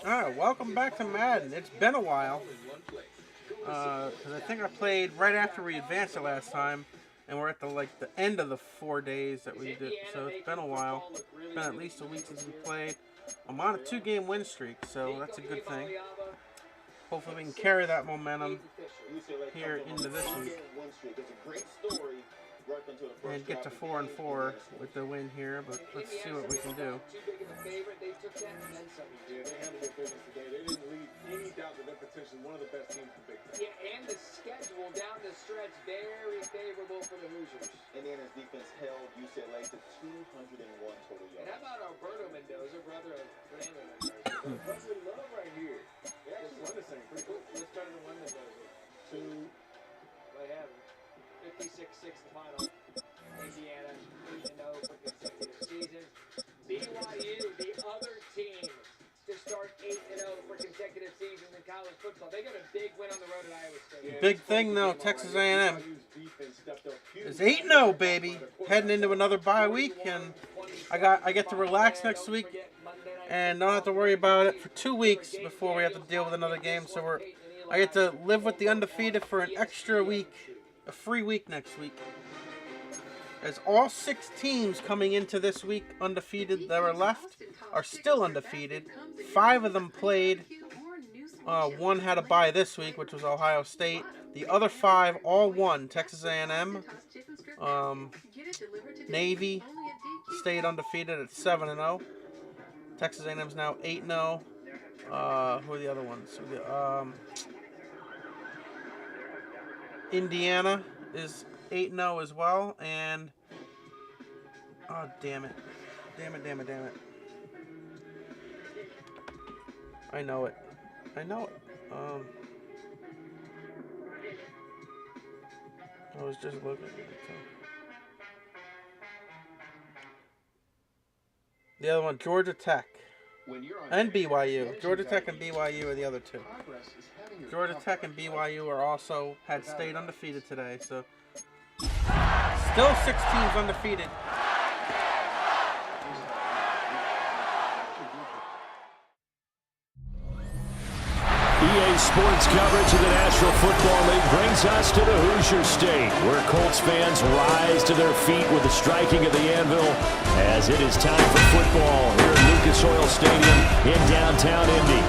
Alright, welcome back to Madden. It's been a while. Because I think I played right after we advanced the last time. And we're at the end of the 4 days that we did. So it's been a while. It's been at least a week since we played. I'm on a 2-game win streak, so that's a good thing. Hopefully we can carry that momentum here into this week. And get to 4-4 with the win here, but let's see what we can do. Yeah, and the schedule down the stretch very favorable for the Hoosiers. Indiana's defense held UCLA to 201 total yards. And how about Alberto Mendoza, brother of Fernando Mendoza? What's the love right here? They actually won this thing pretty cool. Let's start to win Mendoza. They have 56-6 the final. Indiana 3-0 for consecutive seasons. BYU, the other team to start 8-0 for consecutive seasons in college football. They got a big win on the road at Iowa State. Big thing though, Texas A&M is 8-0, baby. Heading into another bye week, and I get to relax next week and don't have to worry about it for 2 weeks before we have to deal with another game. So I get to live with the undefeated for an extra week, a free week next week. As all 6 teams coming into this week undefeated that are left are still undefeated. 5 of them played. 1 had a bye this week, which was Ohio State. The other 5 all won. Texas A&M, Navy stayed undefeated at 7-0. Texas A&M's now 8-0. Who are the other ones? Indiana is 8-0 as well, and oh damn it. I know it. I was just looking at it. The other one, Georgia Tech and BYU. Georgia Tech and BYU are the other 2. Georgia Tech and BYU are also had stayed undefeated today, so still 6 teams undefeated. EA Sports coverage of the National Football League brings us to the Hoosier State, where Colts fans rise to their feet with the striking of the anvil as it is time for football here at Lucas Oil Stadium in downtown Indy.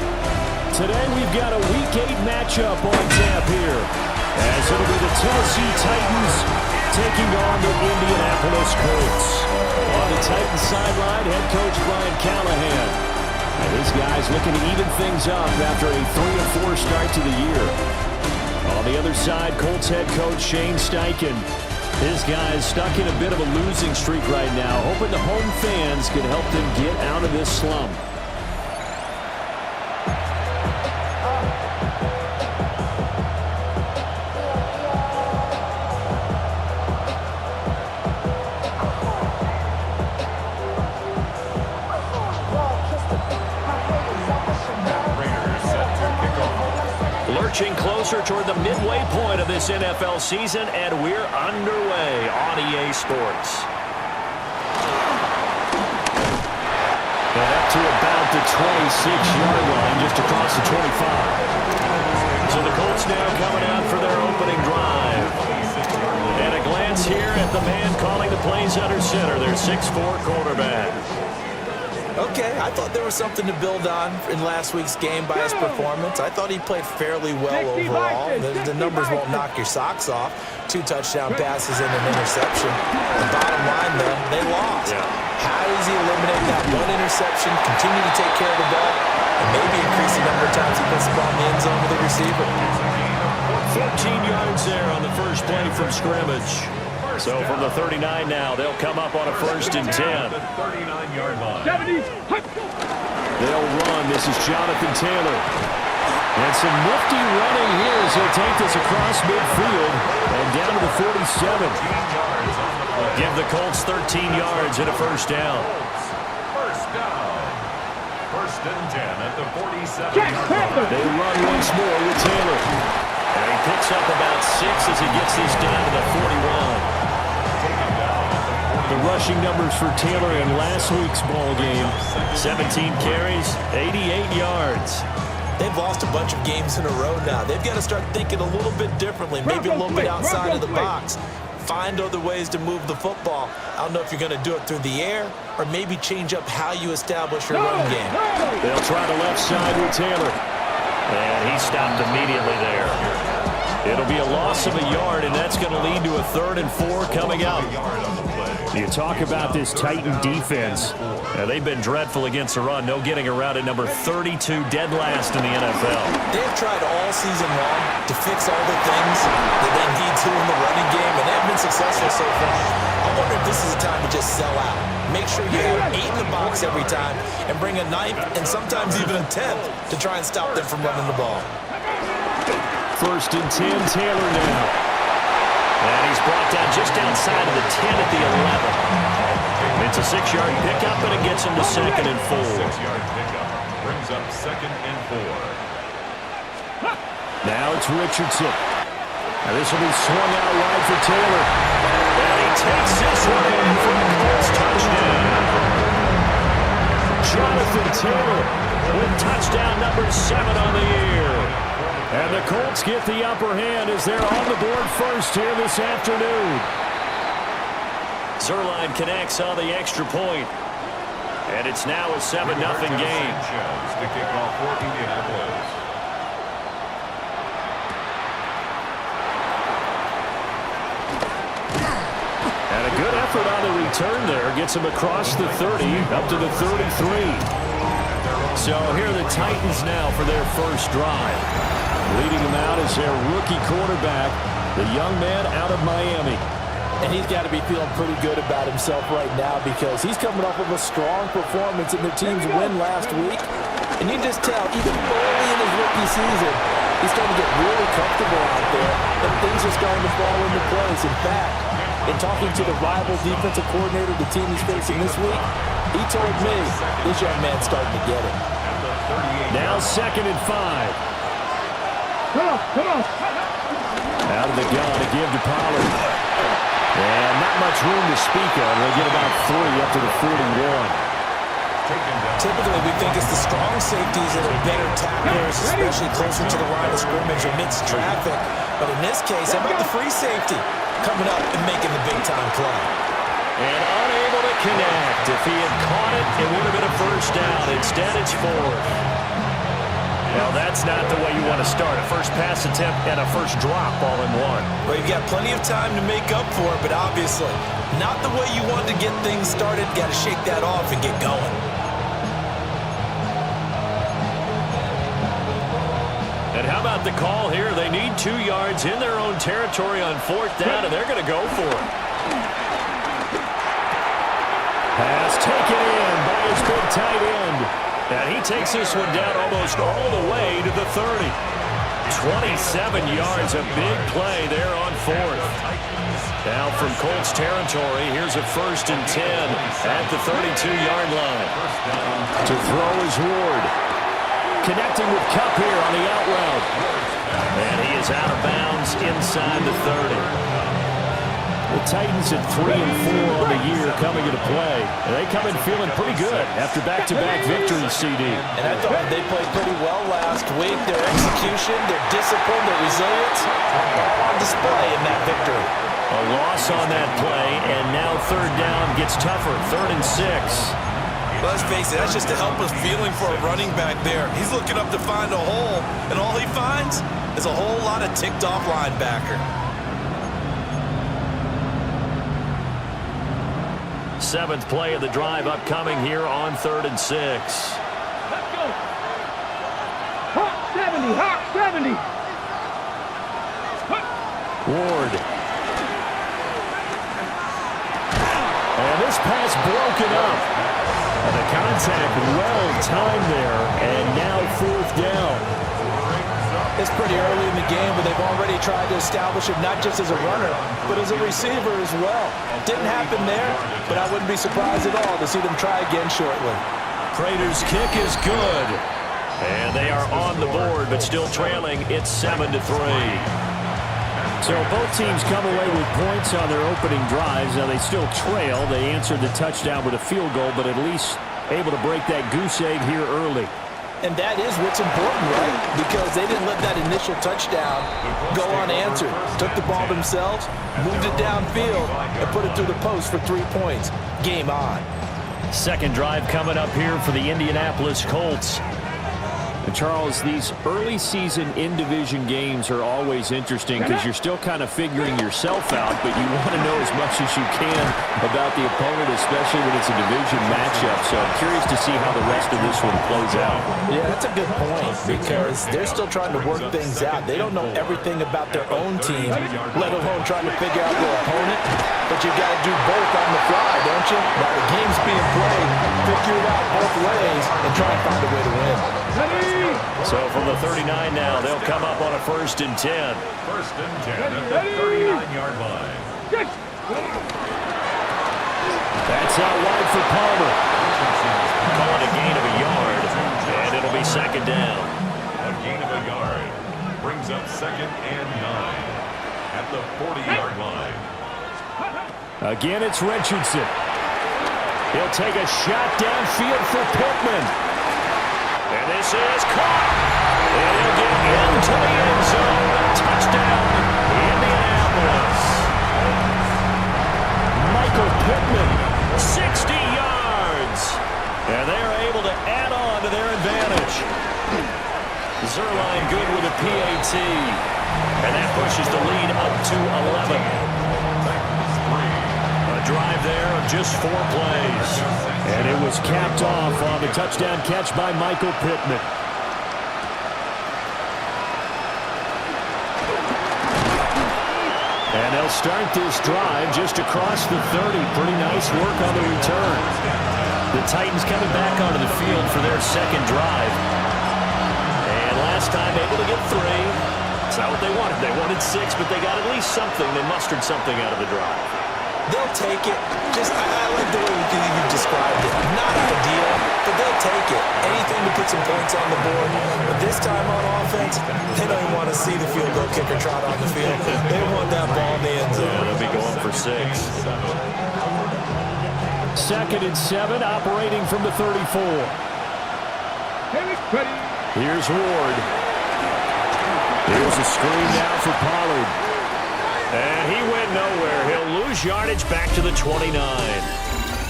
Today we've got a Week 8 matchup on tap here, as it'll be the Tennessee Titans taking on the Indianapolis Colts. On the Titans sideline, head coach Brian Callahan. And his guys looking to even things up after a 3-4 start to the year. On the other side, Colts head coach Shane Steichen. His guys stuck in a bit of a losing streak right now, hoping the home fans can help them get out of this slump. Lurching closer toward the midway point of this NFL season, and we're underway on EA Sports. And up to about the 26-yard line, just across the 25. So the Colts now coming out for their opening drive. And a glance here at the man calling the plays under center, their 6'4" quarterback. Okay, I thought there was something to build on in last week's game by his performance. I thought he played fairly well overall. The numbers won't knock your socks off. 2 touchdown passes and an interception. The bottom line, though, they lost. How does he eliminate that 1 interception, continue to take care of the ball, and maybe increase the number of times he puts the ball in the end zone with the receiver? 14 yards there on the first play from scrimmage. So from the 39 now, they'll come up on a 1st and 10. The 39-yard line. They'll run. This is Jonathan Taylor. And some nifty running here as he'll take this across midfield and down to the 47. Give the Colts 13 yards and a first down. First down. First and 10 at the 47-yard line. They run once more with Taylor. And he picks up about 6 as he gets this down to the 41. The rushing numbers for Taylor in last week's ball game: 17 carries, 88 yards. They've lost a bunch of games in a row now. They've got to start thinking a little bit differently, maybe a little bit outside of the box. Find other ways to move the football. I don't know if you're going to do it through the air or maybe change up how you establish your run game. They'll try the left side with Taylor. And he stopped immediately there. It'll be a loss of a yard, and that's going to lead to a 3rd and 4 coming up. You talk about this Titan defense. They've been dreadful against the run. No getting around at number 32, dead last in the NFL. They've tried all season long to fix all the things that they need to in the running game, and they've been successful so far. I wonder if this is a time to just sell out. Make sure you have 8 in the box every time and bring a 9th and sometimes even a 10th to try and stop them from running the ball. 1st and 10, Taylor now. And he's brought down just outside of the 10 at the 11. It's a 6-yard pickup, and it gets him to 2nd and 4. 6-yard pickup brings up 2nd and 4. Now it's Richardson. Now this will be swung out wide for Taylor. And he takes this one in for the Colts touchdown. Jonathan Taylor with touchdown number 7 on the year. And the Colts get the upper hand as they're on the board first here this afternoon. Zerline connects on the extra point. And it's now a 7-0 game. To kick off for Indianapolis. And a good effort on the return there. Gets him across the 30, up to the 33. So here are the Titans now for their first drive. Leading them out is their rookie quarterback, the young man out of Miami. And he's got to be feeling pretty good about himself right now because he's coming off of a strong performance in the team's win last week. And you can just tell, even early in his rookie season, he's starting to get really comfortable out there, and things are starting to fall into place. In fact, in talking to the rival defensive coordinator the team he's facing this week, he told me this young man's starting to get it. Now 2nd and 5. Out of the gun to give to Pollard. And not much room to speak of. They get about 3 up to the 41. Typically, we think it's the strong safeties that are better tacklers, especially closer to the line of scrimmage amidst traffic. But in this case, how about the free safety coming up and making the big-time play? And unable to connect. If he had caught it, it would have been a first down. Instead, it's 4th. Well, that's not the way you want to start. A first pass attempt and a first drop all in one. Well, you've got plenty of time to make up for it, but obviously not the way you want to get things started. Got to shake that off and get going. And how about the call here? They need 2 yards in their own territory on 4th down, and they're going to go for it. Pass taken in by his big tight end. And he takes this one down almost all the way to the 30. 27 yards, a big play there on 4th. Now from Colts territory, here's a 1st and 10 at the 32-yard line. To throw is Ward. Connecting with Kupp here on the out route. And he is out of bounds inside the 30. The Titans at 3 and 4 on the year coming into play. And they come in feeling pretty good after back-to-back victories, CD. And I thought they played pretty well last week. Their execution, their discipline, their resilience, all on display in that victory. A loss on that play, and now 3rd down gets tougher. 3rd and 6. Well, let's face it, that's just a helpless feeling for a running back there. He's looking up to find a hole, and all he finds is a whole lot of ticked-off linebacker. 7th play of the drive upcoming here on 3rd and 6. Let's go. Hawk 70, Hawk 70. Ward. And this pass broken up. And the contact well timed there, and now 4th down. It's pretty early in the game, but they've already tried to establish it not just as a runner, but as a receiver as well. Didn't happen there, but I wouldn't be surprised at all to see them try again shortly. Prater's kick is good. And they are on the board, but still trailing. It's 7-3. So both teams come away with points on their opening drives. Now they still trail. They answered the touchdown with a field goal, but at least able to break that goose egg here early. And that is what's important, right? Because they didn't let that initial touchdown go unanswered. Took the ball themselves, moved it downfield, and put it through the post for 3 points. Game on. Second drive coming up here for the Indianapolis Colts. And Charles, these early season in-division games are always interesting because you're still kind of figuring yourself out, but you want to know as much as you can about the opponent, especially when it's a division matchup. So I'm curious to see how the rest of this one plays out. Yeah, that's a good point because they're still trying to work things out. They don't know everything about their own team, let alone trying to figure out their opponent. But you got to do both on the fly, don't you? While the game's being played, figure it out both ways and try and find a way to win. So from the 39 now, they'll come up on a 1st and 10. 1st and 10 at the 39-yard line. That's out wide for Palmer. Calling a gain of a yard, and it'll be 2nd down. A gain of a yard brings up 2nd and 9 at the 40-yard line. Again, it's Richardson. He'll take a shot downfield for Pittman. And this is caught. And he'll get into the end zone. Touchdown, Indianapolis. Michael Pittman, 60 yards. And they are able to add on to their advantage. Zerline good with a PAT. And that pushes the lead up to 11. A drive there of just 4 plays. And it was capped off on the touchdown catch by Michael Pittman. And they'll start this drive just across the 30. Pretty nice work on the return. The Titans coming back onto the field for their 2nd drive. And last time able to get 3. It's not what they wanted. They wanted 6, but they got at least something. They mustered something out of the drive. They'll take it. I like the way you described it. Not ideal, but they'll take it. Anything to put some points on the board. But this time on offense, they don't even want to see the field goal kicker trot on the field. They want that ball in the end zone. Yeah, they'll be going for 6. 2nd and 7, operating from the 34. Here's Ward. Here's a screen down for Pollard. And he went nowhere. He'll lose yardage back to the 29.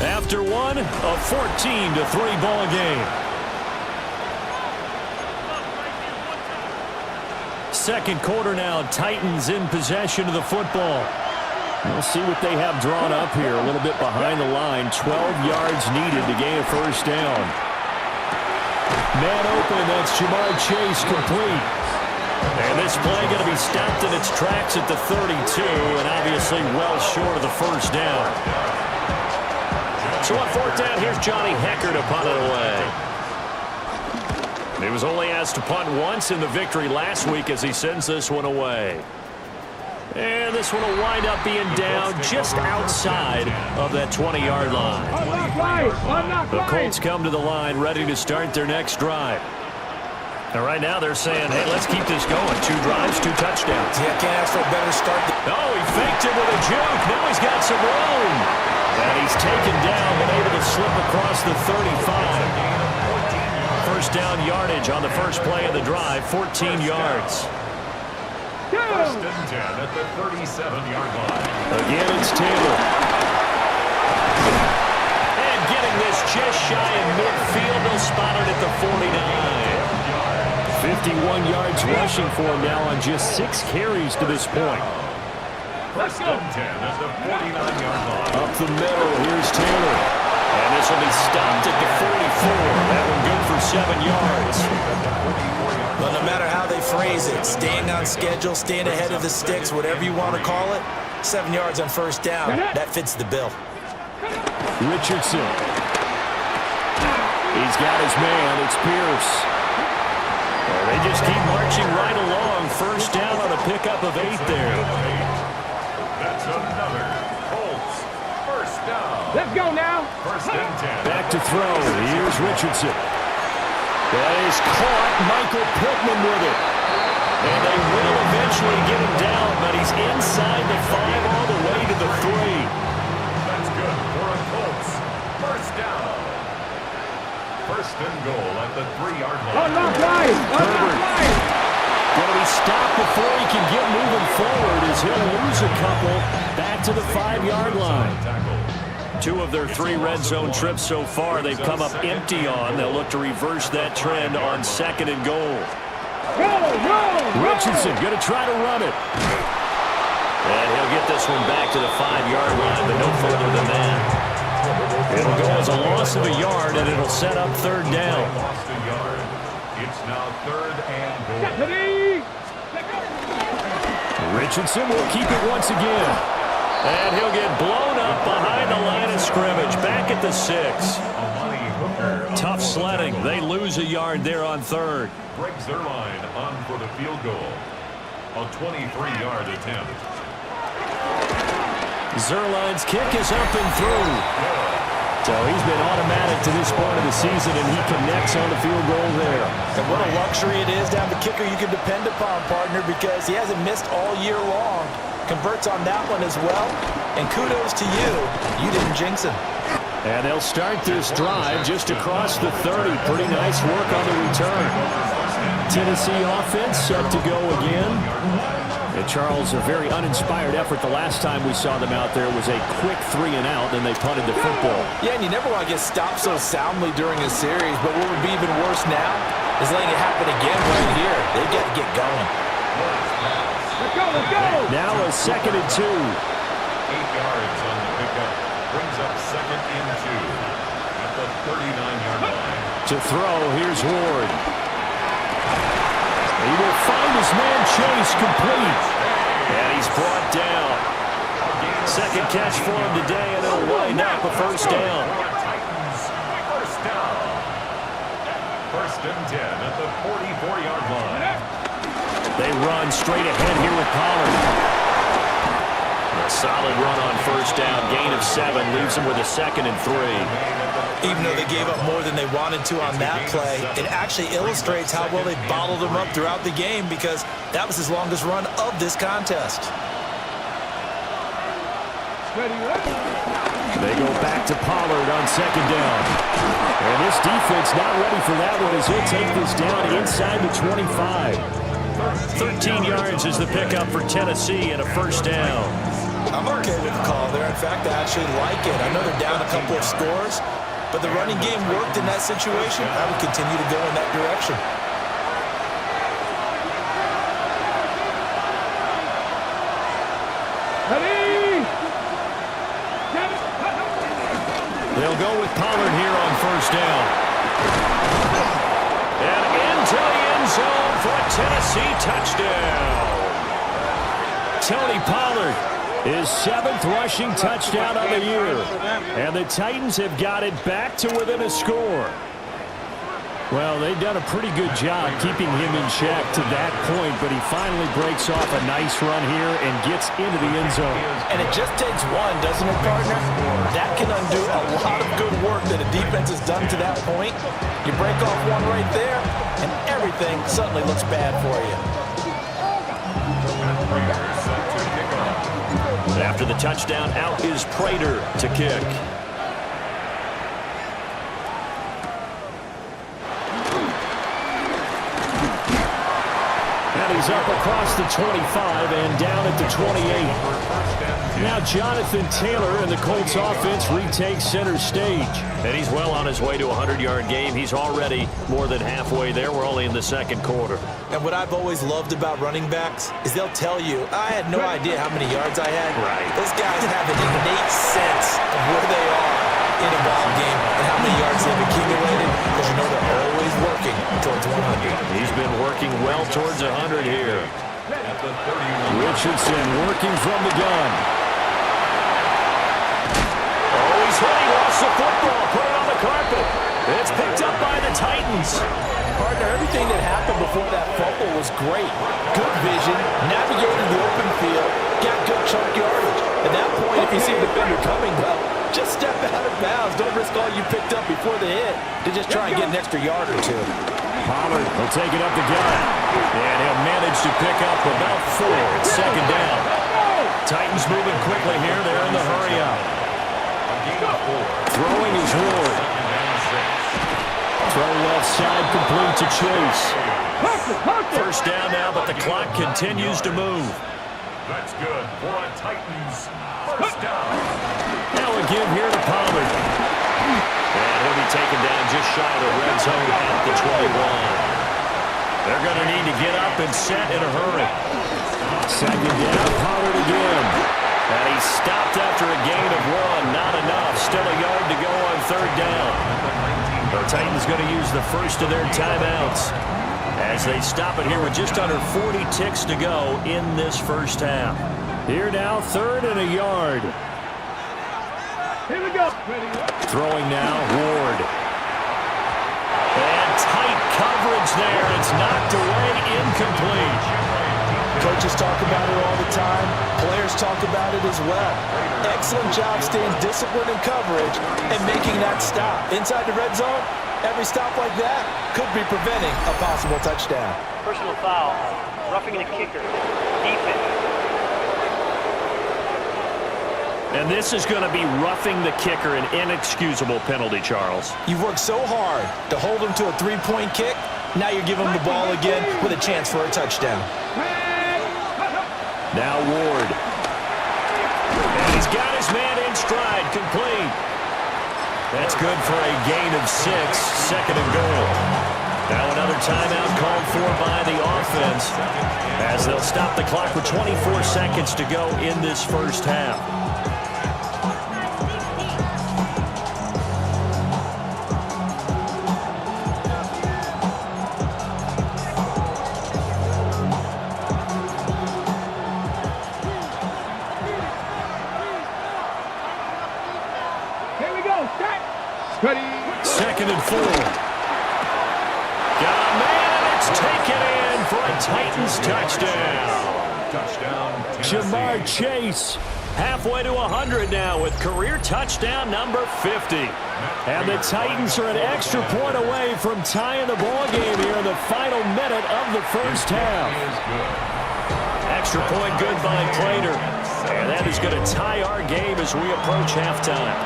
After one, a 14-3 ball game. Second quarter now, Titans in possession of the football. We'll see what they have drawn up here. A little bit behind the line. 12 yards needed to gain a 1st down. Man open, that's Jamar Chase complete. And this play going to be stopped in its tracks at the 32, and obviously well short of the 1st down. So on 4th down, here's Johnny Hecker to punt it away. He was only asked to punt once in the victory last week as he sends this one away. And this one will wind up being down just outside of that 20-yard line. The Colts come to the line ready to start their next drive. And right now they're saying, hey, let's keep this going. 2 drives, 2 touchdowns. Yeah, can't ask for a better start. Oh, he faked it with a juke. Now he's got some room. And he's taken down, but able to slip across the 35. 1st down yardage on the first play of the drive, 14 yards. 1st and 10 at the 37-yard line. Again, it's Taylor. And getting this just shy of midfield, they'll spot it at the 49. 51 yards rushing for him now on just 6 carries to this point. 1st and 10 at the 49-yard line. Up the middle, here's Taylor. And this will be stopped at the 44. That one good for 7 yards. Well, no matter how they phrase it, staying on schedule, staying ahead of the sticks, whatever you want to call it, 7 yards on 1st down, that fits the bill. Richardson. He's got his man. It's Pierce. They just keep marching right along. First down on a pickup of 8 there. That's another Colts first down. Let's go now. First and 10. Back to throw. Here's Richardson. That is caught. Michael Pittman with it. And they will eventually get him down, but he's inside the 5 all the way to the 3. That's good for a Colts first down. First and goal at the 3-yard line. Unlock line. Unlock line. Going to be stopped before he can get moving forward as he'll lose a couple back to the 5-yard line. 2 of their 3 red zone trips so far they've come up empty on. They'll look to reverse that trend on 2nd and goal. Richardson going to try to run it. And he'll get this one back to the 5-yard line, but no further than that. It'll go as a loss of a yard, and it'll set up 3rd down. Lost a yard. It's now 3rd and goal. Richardson will keep it once again. And he'll get blown up behind the line of scrimmage, back at the 6. Tough sledding. They lose a yard there on 3rd. Breaks their line on for the field goal. A 23-yard attempt. Zerline's kick is up and through. So he's been automatic to this point of the season, and he connects on the field goal there. And what a luxury it is to have a kicker you can depend upon, partner, because he hasn't missed all year long. Converts on that one as well. And kudos to you. You didn't jinx him. And they'll start this drive just across the 30. Pretty nice work on the return. Tennessee offense set to go again. And Charles, a very uninspired effort. The last time we saw them out there was a quick 3 and out, then they punted the football. Yeah, and you never want to get stopped so soundly during a series, but what would be even worse now is letting it happen again right here. They've got to get going. Let's go, let's go. Now a 2nd and 2. 8 yards on the pickup. Brings up 2nd and 2 at the 39-yard line. To throw, here's Ward. He will find his man Chase complete. And he's brought down. 2nd catch for him today, and it'll wind up a first down. First down. First and 10 at the 44-yard line. They run straight ahead here with Pollard. A solid run on first down. Gain of 7 leaves them with a 2nd and 3. Even though they gave up more than they wanted to on that play, it actually illustrates how well they bottled them up throughout the game, because that was his longest run of this contest. They go back to Pollard on 2nd down. And this defense not ready for that one as he'll take this down inside the 25. 13 yards is the pickup for Tennessee and a first down. I'm okay with the call there. In fact, I actually like it. I know they're down a couple of scores, but the running game worked in that situation. I would continue to go in that direction. They'll go with Pollard here on first down. And into the end zone for a Tennessee touchdown. Tony Pollard, his 7th rushing touchdown of the year. And the Titans have got it back to within a score. Well, they've done a pretty good job keeping him in check to that point, but he finally breaks off a nice run here and gets into the end zone. And it just takes one, doesn't it, partner? That can undo a lot of good work that a defense has done to that point. You break off one right there, and everything suddenly looks bad for you. After the touchdown, out is Prater to kick. And he's up across the 25 and down at the 28. Now Jonathan Taylor and the Colts offense retakes center stage. And he's well on his way to a 100-yard game. He's already more than halfway there. We're only in the 2nd quarter. And what I've always loved about running backs is they'll tell you, I had no idea how many yards I had. Right. Those guys have an innate sense of where they are in a ball game and how many yards they've accumulated, because you know they're always working towards 100. He's been working well towards 100 here. Richardson working from the gun. Oh, he's hit. He lost the football. Put it on the carpet. It's picked up by the Titans. Partner, everything that happened before that scramble was great. Good vision, navigated the open field, got good chunk yardage. At that point, if you see the defender coming, though, just step out of bounds. Don't risk all you picked up before the hit to just try and get an extra yard or two. Pollard will take it up the gut. And he'll manage to pick up about 4. It's second down. Titans moving quickly here. They're in the hurry up. Throwing is Ward. Throw left side complete to Chase. First down now, but the clock continues to move. That's good for a Titans first down. Now a give here to Pollard. And he'll be taken down just shy of the red zone at the 21. They're going to need to get up and set in a hurry. Second down, Pollard again. And he stopped after a gain of 1. Not enough. Still a yard to go on third down. The Titans going to use the first of their timeouts as they stop it here with just under 40 ticks to go in this first half. Here now, 3rd and a yard. Here we go. Throwing now, Ward. And tight coverage there. It's knocked away, incomplete. Coaches talk about it all the time. Players talk about it as well. Excellent job staying disciplined in coverage and making that stop. Inside the red zone, every stop like that could be preventing a possible touchdown. Personal foul, roughing the kicker, defense. And this is going to be roughing the kicker, an inexcusable penalty, Charles. You've worked so hard to hold him to a 3-point kick. Now you're giving him the ball again with a chance for a touchdown. Now Ward. And he's got his man in stride, complete. That's good for a gain of 6, 2nd and goal. Now another timeout called for by the offense as they'll stop the clock with 24 seconds to go in this first half. Ready. 2nd and 4. Got a man, it's taken in for a Titans touchdown. Jamar Chase halfway to 100 now with career touchdown number 50. And the Titans are an extra point away from tying the ball game here in the final minute of the first half. Extra point good by Prater. And that is going to tie our game as we approach halftime.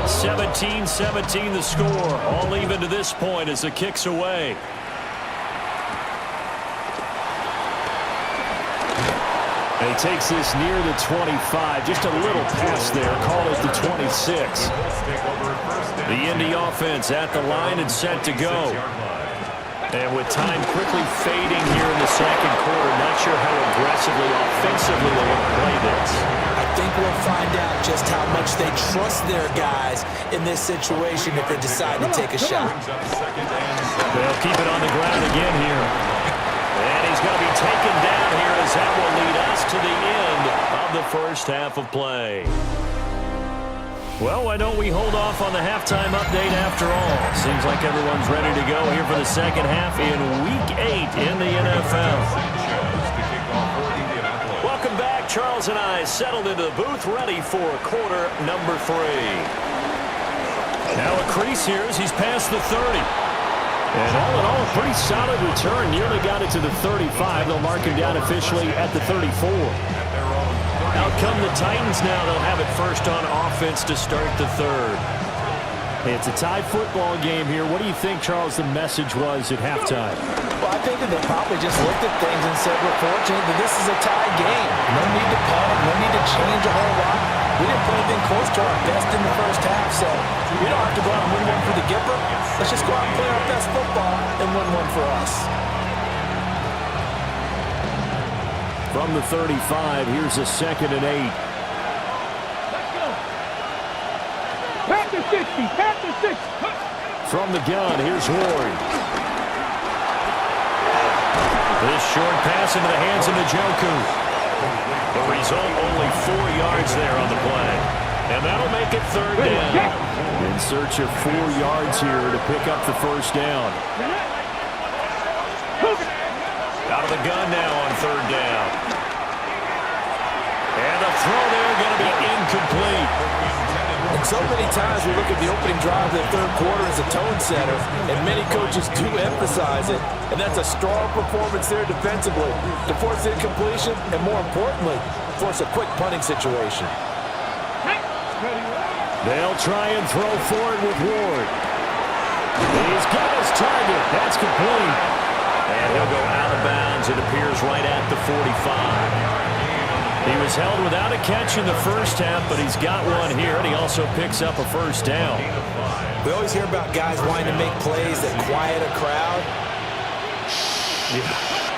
17-17 the score. All even to this point as the kick's away. And he takes this near the 25. Just a little pass there. Call it the 26. The Indy offense at the line and set to go. And with time quickly fading here in the second quarter, not sure how aggressively, offensively they want to play this. I think we'll find out just how much they trust their guys in this situation if they decide to take a shot. They'll keep it on the ground again here. And he's going to be taken down here as that will lead us to the end of the first half of play. Well, why don't we hold off on the halftime update after all? Seems like everyone's ready to go here for the second half in Week 8 in the NFL. Welcome back. Charles and I settled into the booth, ready for quarter number 3. Now a crease here as he's past the 30. And all in all, a pretty solid return. Nearly got it to the 35. They'll mark him down officially at the 34. Out come the Titans now. They'll have it first on offense to start the third. It's a tie football game here. What do you think, Charles, the message was at halftime? Well, I think that they probably just looked at things and said, we're fortunate that this is a tie game. No need to panic. No need to change a whole lot. We didn't play anything close to our best in the first half, so we don't have to go out and win one for the Gipper. Let's just go out and play our best football and win one for us. From the 35, here's a 2nd and 8. Pass to 60. Pass to 60. From the gun, here's Ward. This short pass into the hands of Njoku. The result, only 4 yards there on the play. And that'll make it third down. In search of 4 yards here to pick up the first down. Out of the gun now on third down. And the throw there going to be incomplete. And so many times we look at the opening drive of the third quarter as a tone setter, and many coaches do emphasize it, and that's a strong performance there defensively to force incompletion and, more importantly, force a quick punting situation. They'll try and throw forward with Ward. He's got his target. That's complete. And he'll go out of bounds, it appears, right at the 45. He was held without a catch in the first half, but he's got one here, and he also picks up a first down. We always hear about guys wanting to make plays that quiet a crowd.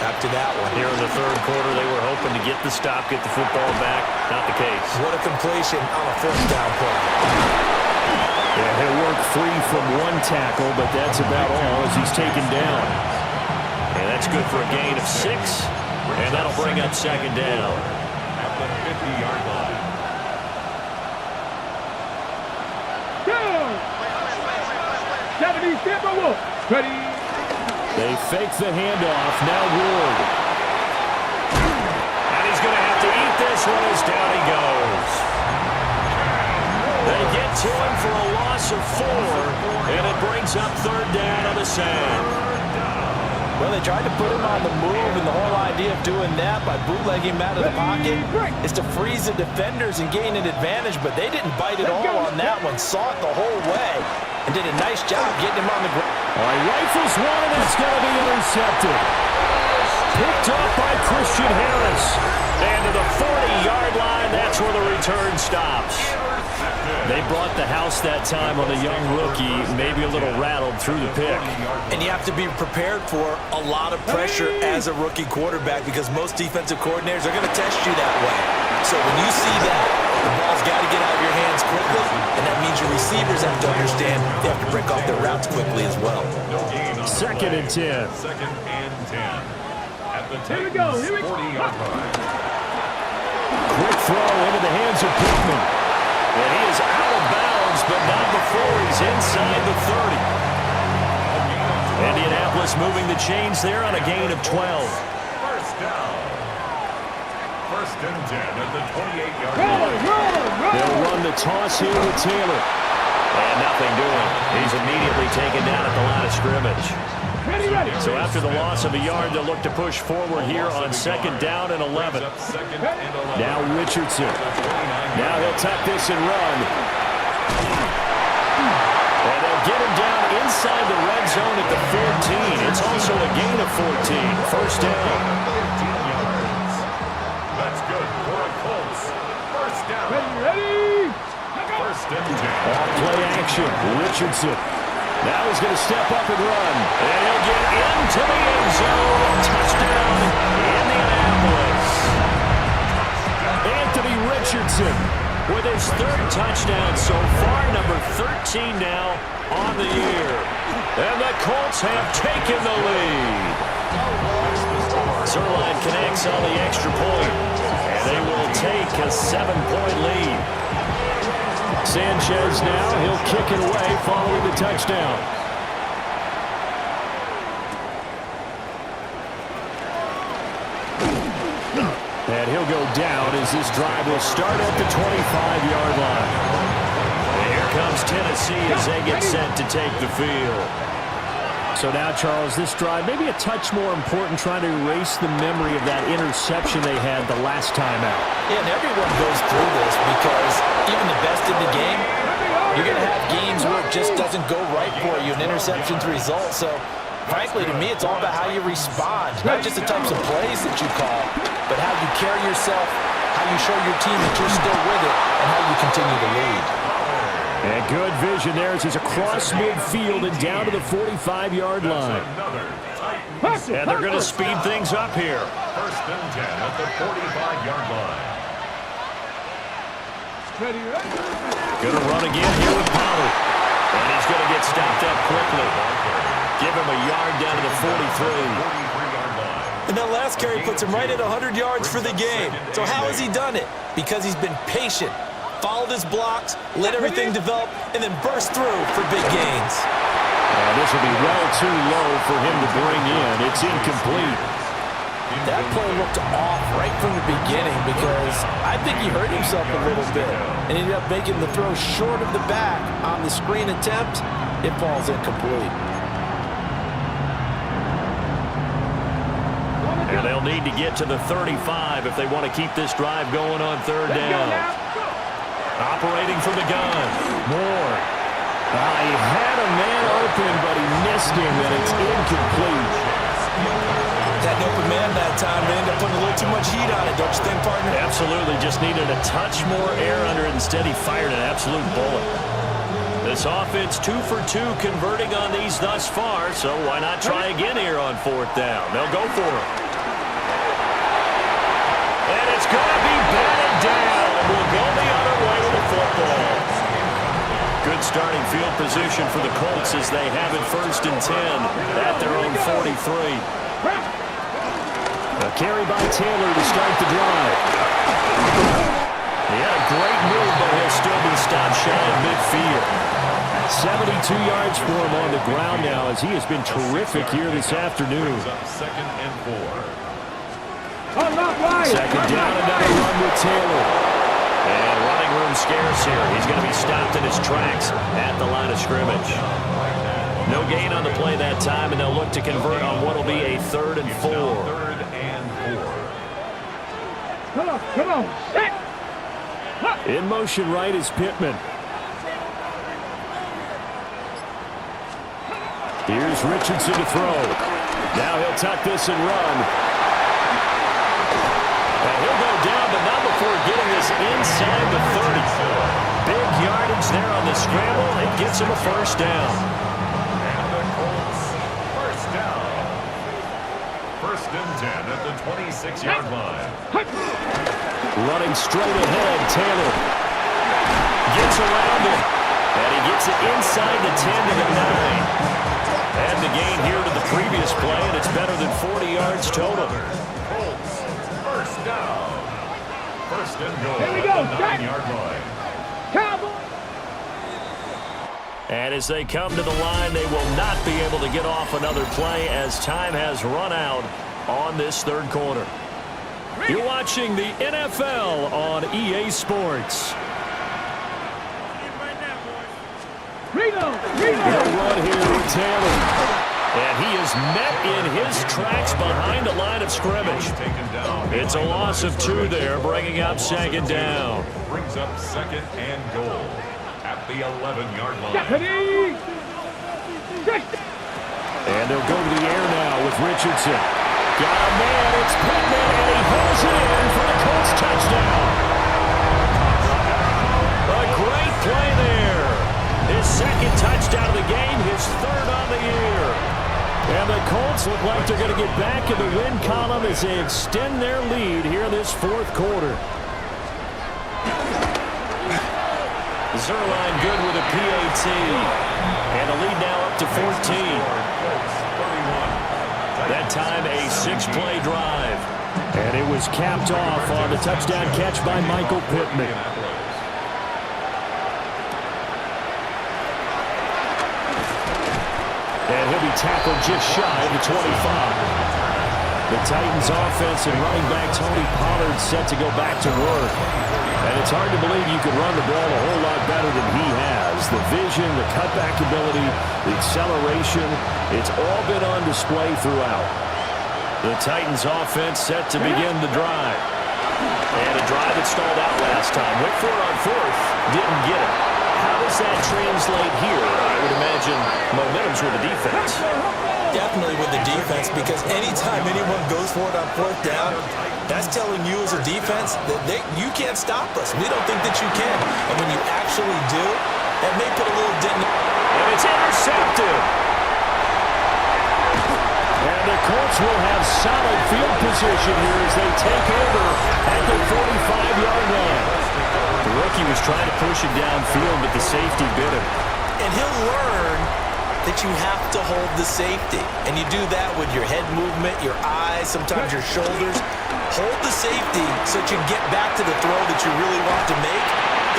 After that one. Here in the third quarter, they were hoping to get the stop, get the football back. Not the case. What a completion on a fourth down play. Yeah, he'll work free from one tackle, but that's about all as he's taken down. And that's good for a gain of 6, and that'll bring up second down. At the 50-yard line. Ready. They fake the handoff. Now Ward. And he's going to have to eat this one as down he goes. They get to him for a loss of 4, and it brings up third down on the sand. Well, they tried to put him on the move, and the whole idea of doing that by bootlegging him out of the pocket is to freeze the defenders and gain an advantage, but they didn't bite at all on that one. Saw it the whole way and did a nice job getting him on the ground. All right, rifles one, and it's going to be intercepted. Picked up by Christian Harris. And to the 40-yard line, that's where the return stops. They brought the house that time on the young rookie, maybe a little rattled through the pick. And you have to be prepared for a lot of pressure as a rookie quarterback because most defensive coordinators are going to test you that way. So when you see that, the ball's got to get out of your hands quickly, and that means your receivers have to understand they have to break off their routes quickly as well. Second and 10. Second and 10. At the Here we go. 40-yard line. Quick throw into the hands of Pittman. And he is out of bounds, but not before he's inside the 30. Indianapolis moving the chains there on a gain of 12. First down. First and 10 at the 28-yard line. They'll run the toss here with Taylor. And nothing doing. He's immediately taken down at the line of scrimmage. So after the loss of a yard, they'll look to push forward here on second down and 11. Now Richardson. Now he'll tuck this and run. And they'll get him down inside the red zone at the 14. It's also a gain of 14. First down. That's good for a Colts. First down. Ready. First and 10. Play action. Richardson. Now he's going to step up and run. And he'll get into the end zone. Touchdown, Indianapolis. Anthony Richardson with his 3rd touchdown so far, number 13 now on the year. And the Colts have taken the lead. Zerline connects on the extra point, and they will take a 7-point lead. Sanchez now, he'll kick it away following the touchdown. And he'll go down as this drive will start at the 25-yard line. And here comes Tennessee as they get set to take the field. So now, Charles, this drive maybe a touch more important, trying to erase the memory of that interception they had the last time out. Yeah, and everyone goes through this because even the best in the game, you're going to have games where it just doesn't go right for you, and interceptions result. So, frankly, to me, it's all about how you respond, not just the types of plays that you call, but how you carry yourself, how you show your team that you're still with it, and how you continue to lead. And good vision there as he's across midfield and down to the 45-yard line. And they're going to speed things up here. First and 10 at the 45-yard line. Going to run again here with Pollard. And he's going to get stopped up quickly. Give him a yard down to the 43. And that last carry puts him right at 100 yards for the game. So how has he done it? Because he's been patient, followed his blocks, let everything develop, and then burst through for big gains. This will be well too low for him to bring in. It's incomplete. That play looked off right from the beginning because I think he hurt himself a little bit and ended up making the throw short of the back on the screen attempt. It falls incomplete. And they'll need to get to the 35 if they want to keep this drive going on third down. Operating from the gun. Moore. He had a man open, but he missed him, and it's incomplete. That open man that time, they ended up putting a little too much heat on it, don't you think, partner? Absolutely. Just needed a touch more air under it. Instead, he fired an absolute bullet. This offense 2 for 2 converting on these thus far, so why not try again here on fourth down? They'll go for it. And it's going to be batted down. We'll go the other way with the football. Good starting field position for the Colts as they have it 1st and 10 at their own 43. A carry by Taylor to start the drive. He had a great move, but he'll still be stopped shy of midfield. 72 yards for him on the ground now as he has been terrific here this afternoon. Second and 4. Second down, another run with Taylor. And running room scarce here. He's going to be stopped in his tracks at the line of scrimmage. No gain on the play that time, and they'll look to convert on what will be a 3rd and 4. Third and 4. Come on. In motion right is Pittman. Here's Richardson to throw. Now he'll tuck this and run. And he'll go down, but not before getting this inside the 30. Big yardage there on the scramble. It gets him a 1st down. And the Colts, 1st down. 1st and 10 at the 26-yard line. Running straight ahead, Taylor gets around him, and he gets it inside the 10 to the 9. And the gain here to the previous play, and it's better than 40 yards total. Colts, 1st down. 1st and goal Here we at go, the 9-yard line. Cowboy. And as they come to the line, they will not be able to get off another play as time has run out on this 3rd quarter. You're watching the NFL on EA Sports. They'll run here with Taylor. And he is met in his tracks behind the line of scrimmage. It's a loss of 2 there, bringing up 2nd down. Brings up 2nd and goal at the 11-yard line. And they'll go to the air now with Richardson. Got a man, it's Pittman, and he hauls it in for the Colts touchdown. A great play there. His 2nd touchdown of the game, his 3rd on the year. And the Colts look like they're going to get back in the win column as they extend their lead here in this 4th quarter. Zerline good with a PAT. And the lead now up to 14. That time a 6-play drive. And it was capped off on the touchdown catch by Michael Pittman. And he'll be tackled just shy of the 25. The Titans offense and running back Tony Pollard set to go back to work. And it's hard to believe you could run the ball a whole lot better than he has. The vision, the cutback ability, the acceleration, it's all been on display throughout. The Titans offense set to begin the drive. And a drive that stalled out last time. Went for it on 4th, didn't get it. How does that translate here? I would imagine momentum's with the defense. Definitely with the defense, because anytime anyone goes for it on 4th down, that's telling you as a defense that you can't stop us. We don't think that you can. And when you actually do, that may put a little dent. And it's intercepted. And the Colts will have solid field position here as they take over at the 45-yard line. The rookie was trying to push it downfield, but the safety bit him. And he'll learn that you have to hold the safety. And you do that with your head movement, your eyes, sometimes your shoulders. Hold the safety so that you get back to the throw that you really want to make.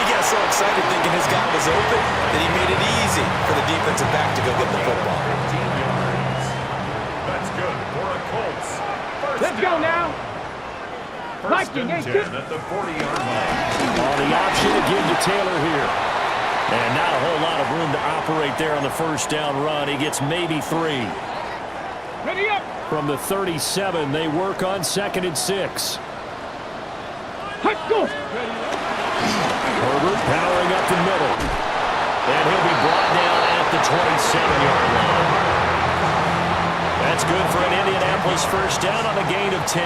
He got so excited thinking his guy was open that he made it easy for the defensive back to go get the football. 15 yards. That's good for a Colts. Let's go now. First and 10 at the 40-yard line. On the option again to Taylor here. And not a whole lot of room to operate there on the first down run. He gets maybe 3. Ready up. From the 37, they work on 2nd and 6. Let's go. Herbert powering up the middle. And he'll be brought down at the 27-yard line. That's good for an Indianapolis first down on a gain of 10.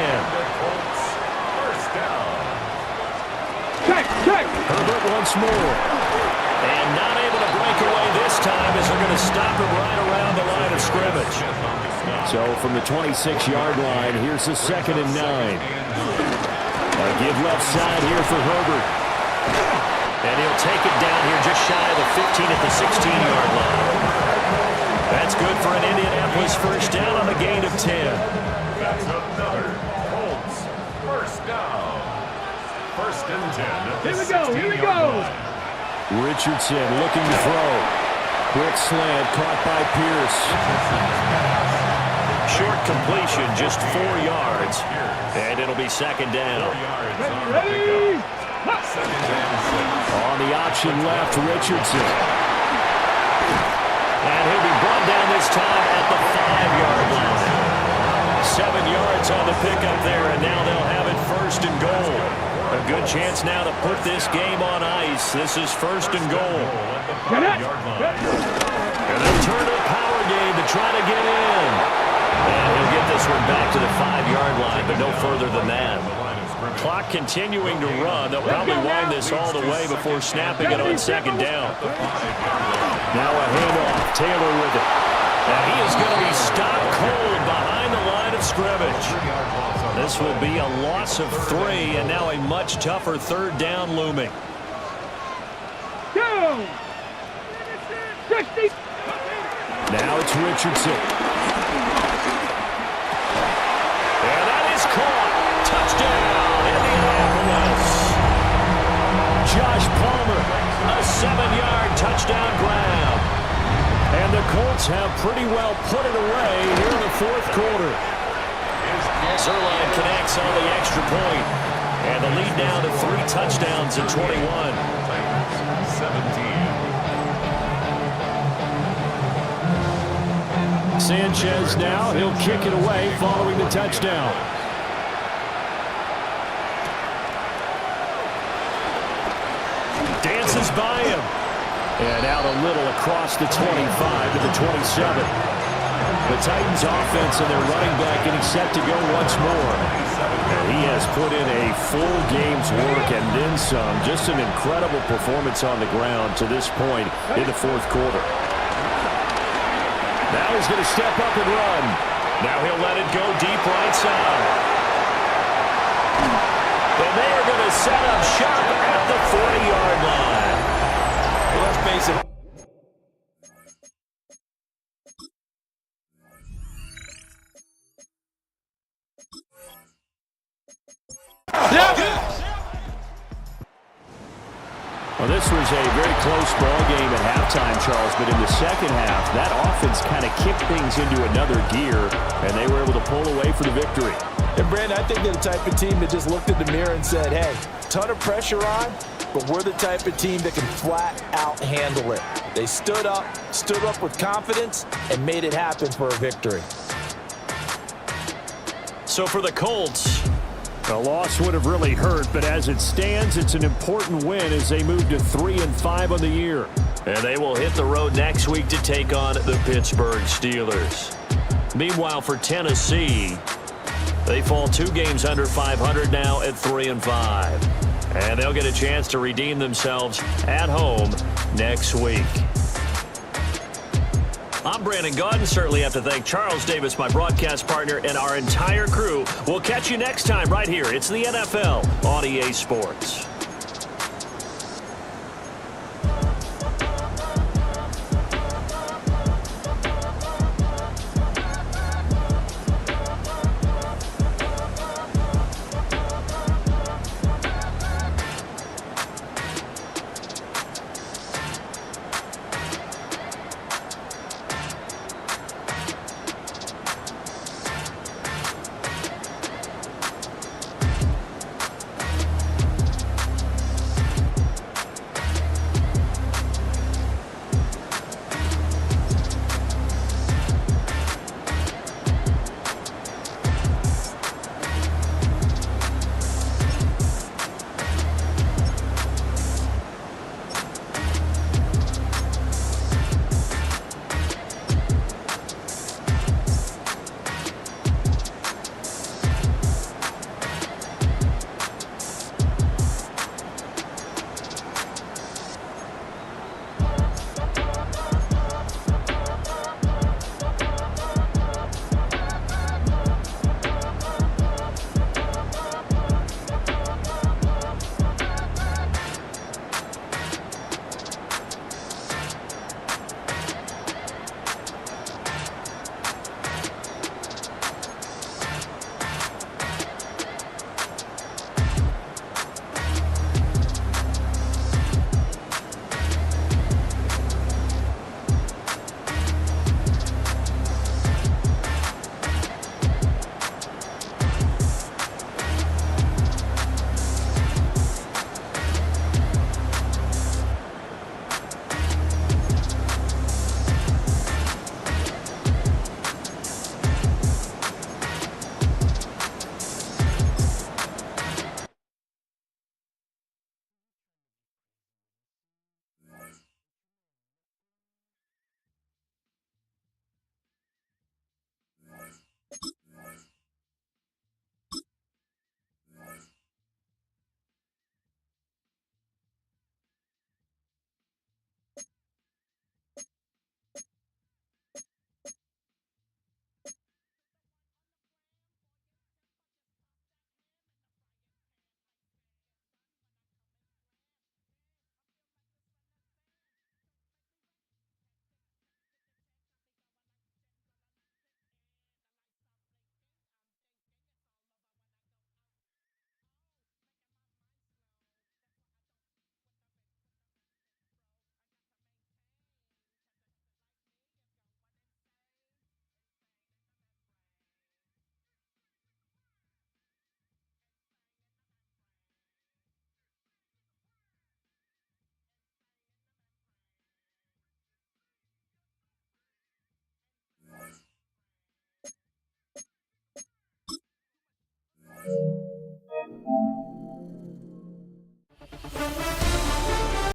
Colts, first down. Check. Herbert once more. And not able to break away this time as they're going to stop him right around the line of scrimmage. So from the 26-yard line, here's the 2nd and 9. A give left side here for Herbert. And he'll take it down here just shy of the 15 at the 16-yard line. That's good for an Indianapolis first down on a gain of 10. That's another Colts first down. First and 10 at the 16-yard line. Richardson looking to throw. Quick slant caught by Pierce. Short completion, just 4 yards. And it'll be 2nd down. 4 yards on the Ready. pickup. 2nd and 6. On the option left, Richardson. And he'll be brought down this time at the 5-yard line. 7 yards on the pickup there, and now they'll have it 1st and goal. A good chance now to put this game on ice. This is 1st and goal. Get it. And they'll turn to the power game to try to get in. And he'll get this one back to the 5-yard line, but no further than that. Clock continuing to run. They'll probably wind this all the way before snapping it on 2nd down. Now a handoff. Taylor with it. And he is going to be stopped cold behind the line of scrimmage. This will be a loss of 3, and now a much tougher 3rd down looming. Down. 60. Now it's Richardson. And that is caught. Touchdown, Indianapolis. Josh Palmer, a 7-yard touchdown grab. And the Colts have pretty well put it away here in the 4th quarter. Zerline connects on the extra point. And the lead now to 3 touchdowns at 21. 17. Sanchez now, he'll kick it away following the touchdown. Dances by him. And out a little across the 25 to the 27. The Titans offense and their running back getting set to go once more. And he has put in a full game's work and then some. Just an incredible performance on the ground to this point in the 4th quarter. Now he's going to step up and run. Now he'll let it go deep right side. And they are going to set up shop at the 40-yard line. Well, let's face it. Well, this was a very close ball game at halftime, Charles, but in the second half, that offense kind of kicked things into another gear, and they were able to pull away for the victory. And, Brandon, I think they're the type of team that just looked in the mirror and said, hey, ton of pressure on, but we're the type of team that can flat out handle it. They stood up with confidence, and made it happen for a victory. So for the Colts, the loss would have really hurt, but as it stands, it's an important win as they move to 3-5 on the year. And they will hit the road next week to take on the Pittsburgh Steelers. Meanwhile, for Tennessee, they fall 2 games under 500 now at 3-5. And they'll get a chance to redeem themselves at home next week. I'm Brandon Gaudin. Certainly have to thank Charles Davis, my broadcast partner, and our entire crew. We'll catch you next time right here. It's the NFL on EA Sports.